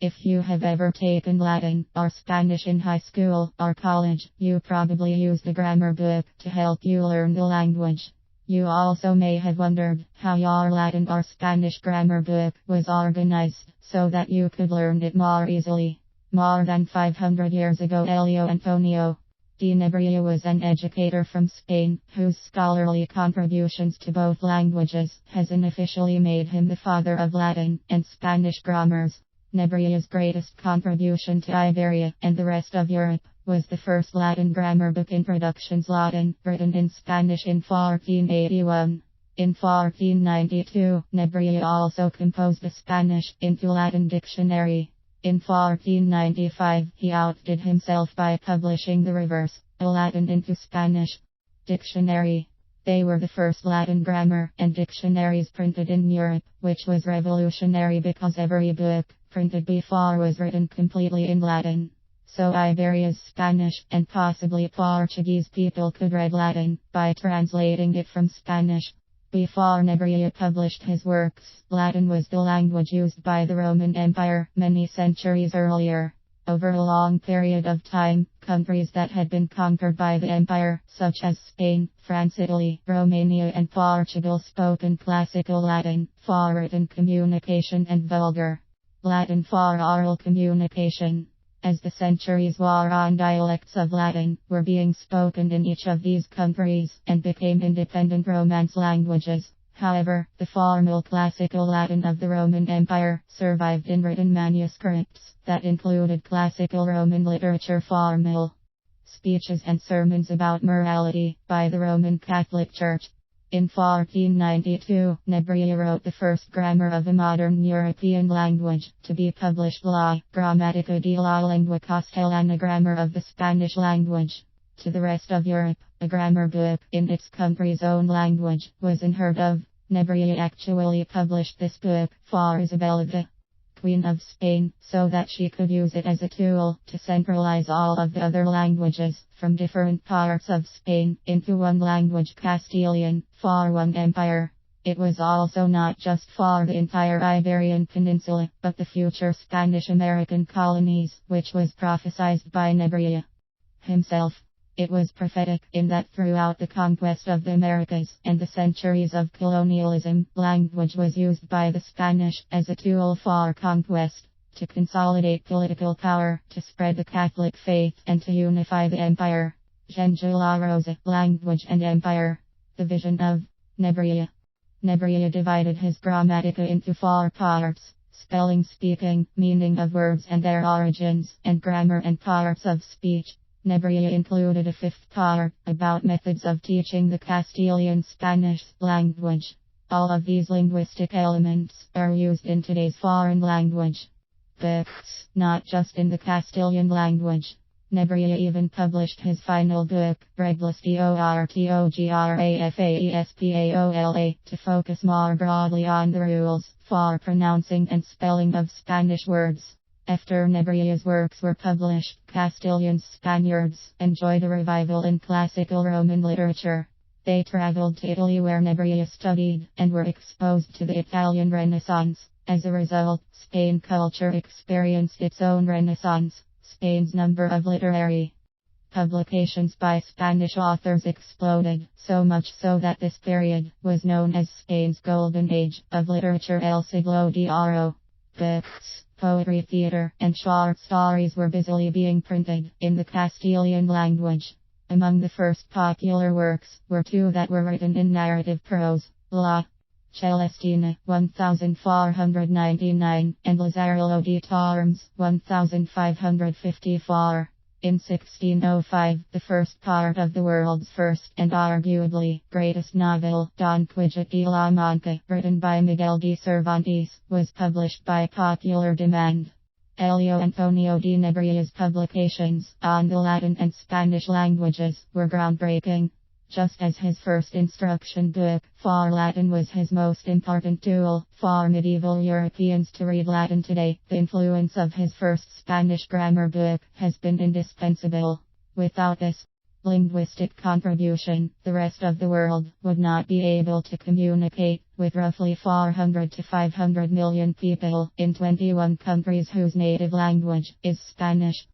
If you have ever taken Latin or Spanish in high school or college, you probably used a grammar book to help you learn the language. You also may have wondered how your Latin or Spanish grammar book was organized so that you could learn it more easily. More than 500 years ago, Elio Antonio de Nebrija was an educator from Spain whose scholarly contributions to both languages has unofficially made him the father of Latin and Spanish grammars. Nebrija's greatest contribution to Iberia and the rest of Europe was the first Latin grammar book, Introductions Latin, written in Spanish in 1481. In 1492, Nebrija also composed a Spanish into Latin dictionary. In 1495, he outdid himself by publishing the reverse, a Latin into Spanish dictionary. They were the first Latin grammar and dictionaries printed in Europe, which was revolutionary because every book printed before was written completely in Latin. So Iberia's Spanish and possibly Portuguese people could read Latin by translating it from Spanish. Before Nebrija published his works, Latin was the language used by the Roman Empire many centuries earlier. Over a long period of time, countries that had been conquered by the empire, such as Spain, France, Italy, Romania and Portugal, spoke in classical Latin for written communication and vulgar Latin for oral communication. As the centuries wore on, dialects of Latin were being spoken in each of these countries and became independent Romance languages. However, the formal classical Latin of the Roman Empire survived in written manuscripts that included classical Roman literature, formal speeches and sermons about morality by the Roman Catholic Church. In 1492, Nebrija wrote the first grammar of a modern European language to be published, La Gramática de la Lengua Castellana, grammar of the Spanish language. To the rest of Europe, a grammar book in its country's own language was unheard of. Nebrija actually published this book for Isabella, the Queen of Spain, so that she could use it as a tool to centralize all of the other languages from different parts of Spain into one language, Castilian, for one empire. It was also not just for the entire Iberian Peninsula, but the future Spanish-American colonies, which was prophesied by Nebrija himself. It was prophetic in that throughout the conquest of the Americas and the centuries of colonialism, language was used by the Spanish as a tool for conquest, to consolidate political power, to spread the Catholic faith, and to unify the empire. Jean de la Rosa, Language and Empire. The Vision of Nebrija. Nebrija divided his Gramática into 4 parts: spelling, speaking, meaning of words and their origins, and grammar and parts of speech. Nebrija included a 5th part, about methods of teaching the Castilian Spanish language. All of these linguistic elements are used in today's foreign language books, not just in the Castilian language. Nebrija even published his final book, Reglas de Ortografaespaola, to focus more broadly on the rules for pronouncing and spelling of Spanish words. After Nebrija's works were published, Castilian Spaniards enjoyed a revival in classical Roman literature. They traveled to Italy, where Nebrija studied, and were exposed to the Italian Renaissance. As a result, Spain culture experienced its own Renaissance. Spain's number of literary publications by Spanish authors exploded, so much so that this period was known as Spain's Golden Age of Literature, El Siglo de Oro. Books, poetry, theater, and short stories were busily being printed in the Castilian language. Among the first popular works were 2 that were written in narrative prose: La Celestina, 1499, and Lazarillo de Tormes, 1554. In 1605, the first part of the world's first and arguably greatest novel, Don Quijote de la Mancha, written by Miguel de Cervantes, was published by popular demand. Elio Antonio de Nebrija's publications on the Latin and Spanish languages were groundbreaking. Just as his first instruction book for Latin was his most important tool for medieval Europeans to read Latin today, the influence of his first Spanish grammar book has been indispensable. Without this Linguistic contribution. The rest of the world would not be able to communicate with roughly 400 to 500 million people in 21 countries whose native language is Spanish.